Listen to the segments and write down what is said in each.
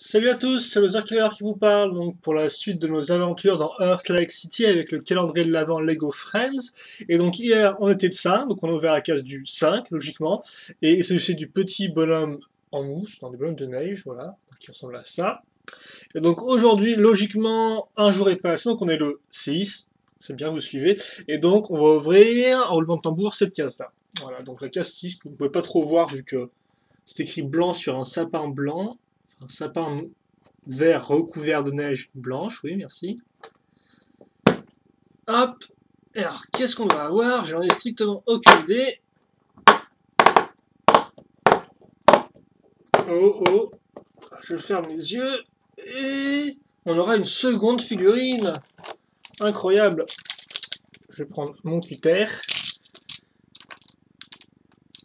Salut à tous, c'est le Killer qui vous parle donc pour la suite de nos aventures dans Earth Lake City avec le calendrier de l'Avent Lego Friends. Et donc hier on était de 5, donc on a ouvert la case du 5 logiquement, et il s'agissait du petit bonhomme en mousse, dans des bonhommes de neige, voilà, qui ressemble à ça. Et donc aujourd'hui logiquement un jour est passé, donc on est le 6, c'est bien vous suivez, et donc on va ouvrir en roulement de tambour cette case là. Voilà, donc la case 6 que vous ne pouvez pas trop voir vu que c'est écrit blanc sur un sapin blanc. Un sapin vert recouvert de neige blanche, oui, merci. Hop. Et alors, qu'est-ce qu'on va avoir? J'en ai strictement aucune idée. Oh oh. Je ferme les yeux. Et on aura une seconde figurine. Incroyable. Je vais prendre mon Twitter.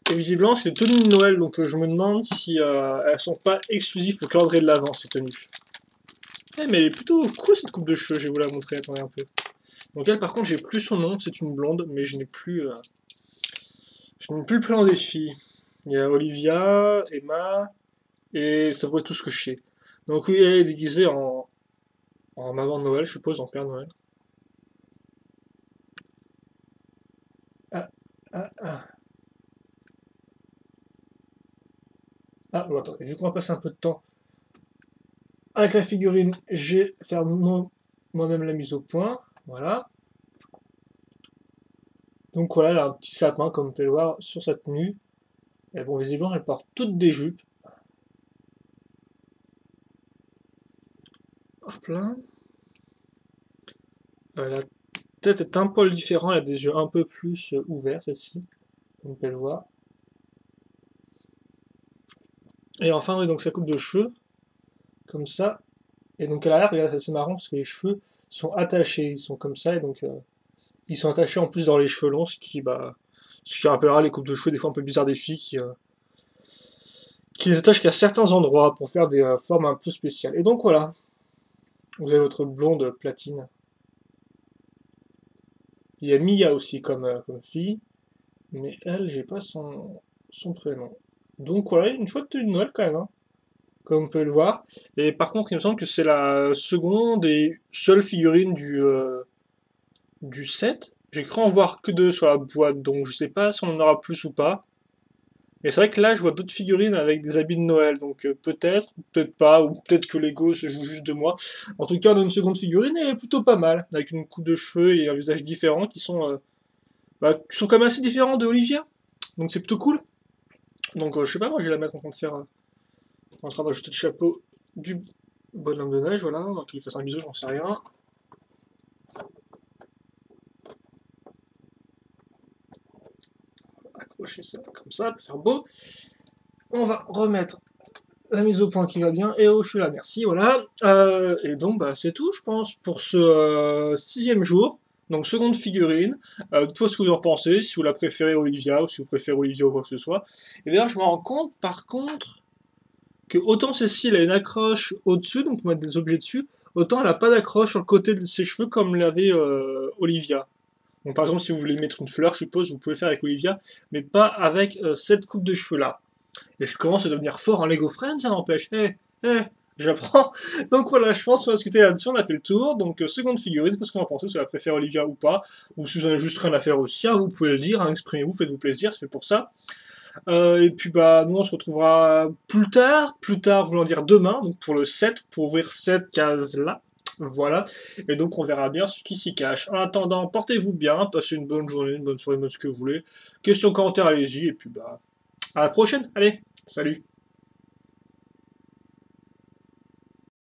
Et visiblement, c'est des tenues de Noël, donc je me demande si elles sont pas exclusives au calendrier de l'Avent, ces tenues. Eh, mais elle est plutôt cool cette coupe de cheveux, je vais vous la montrer, attendez un peu. Donc elle, par contre, j'ai plus son nom, c'est une blonde, mais je n'ai plus le plan des filles. Il y a Olivia, Emma, et ça pourrait être tout ce que je sais. Donc oui, elle est déguisée en maman de Noël, je suppose, en Père Noël. Ah, ah, ah. Ah, bon, attends, vu qu'on va passer un peu de temps avec la figurine, je vais faire moi-même la mise au point. Voilà. Donc voilà, elle a un petit sapin, comme vous pouvez le voir, sur sa tenue. Et bon, visiblement, elle porte toutes des jupes. Hop là. La tête est un poil différent, elle a des yeux un peu plus ouverts, celle-ci, comme vous pouvez le voir. Et enfin, oui, donc sa coupe de cheveux, comme ça. Et donc à l'arrière, regardez, c'est marrant parce que les cheveux sont attachés, ils sont comme ça, et donc ils sont attachés en plus dans les cheveux longs, ce qui rappellera les coupes de cheveux des fois un peu bizarres des filles qui les attachent qu'à certains endroits pour faire des formes un peu spéciales. Et donc voilà, vous avez votre blonde platine. Il y a Mia aussi comme fille, mais elle, j'ai pas son prénom. Donc voilà, une chouette tenue de Noël quand même, hein, comme vous pouvez le voir. Et par contre, il me semble que c'est la seconde et seule figurine du set. J'ai cru en voir que deux sur la boîte, donc je sais pas si on en aura plus ou pas. Et c'est vrai que là, je vois d'autres figurines avec des habits de Noël, donc peut-être, peut-être pas, ou peut-être que Lego se joue juste de moi. En tout cas, on a une seconde figurine et elle est plutôt pas mal, avec une coupe de cheveux et un visage différent qui sont quand même assez différents de Olivia. Donc c'est plutôt cool. Donc je sais pas, moi je vais la mettre en train de faire, en train d'ajouter le chapeau du bonhomme de neige, voilà, donc il fasse un bisou, j'en sais rien. Accrocher ça comme ça, pour faire beau. On va remettre la mise au point qui va bien, et oh je suis là, merci, voilà. Et donc bah c'est tout je pense pour ce sixième jour. Donc seconde figurine, dites-moi ce que vous en pensez, si vous la préférez Olivia, ou si vous préférez Olivia ou quoi que ce soit. Et d'ailleurs je me rends compte par contre que autant Cécile a une accroche au-dessus, donc pour mettre des objets dessus, autant elle n'a pas d'accroche sur le côté de ses cheveux comme l'avait Olivia. Donc par exemple, si vous voulez mettre une fleur, je suppose, vous pouvez le faire avec Olivia, mais pas avec cette coupe de cheveux là. Et je commence à devenir fort en Lego Friends, ça n'empêche. J'apprends. Donc voilà, je pense qu'on a discuté là-dessus, on a fait le tour. Donc seconde figurine, parce qu'on en pensez, si vous la préférez Olivia ou pas, ou si vous en avez juste rien à faire aussi, hein, vous pouvez le dire, hein, exprimez-vous, faites-vous plaisir, c'est fait pour ça. Et puis bah nous on se retrouvera plus tard voulant dire demain, donc pour le 7, pour ouvrir cette case-là. Voilà, et donc on verra bien ce qui s'y cache. En attendant, portez-vous bien, passez une bonne journée, une bonne soirée, ce que vous voulez. Questions, commentaires, allez-y, et puis bah à la prochaine, allez, salut.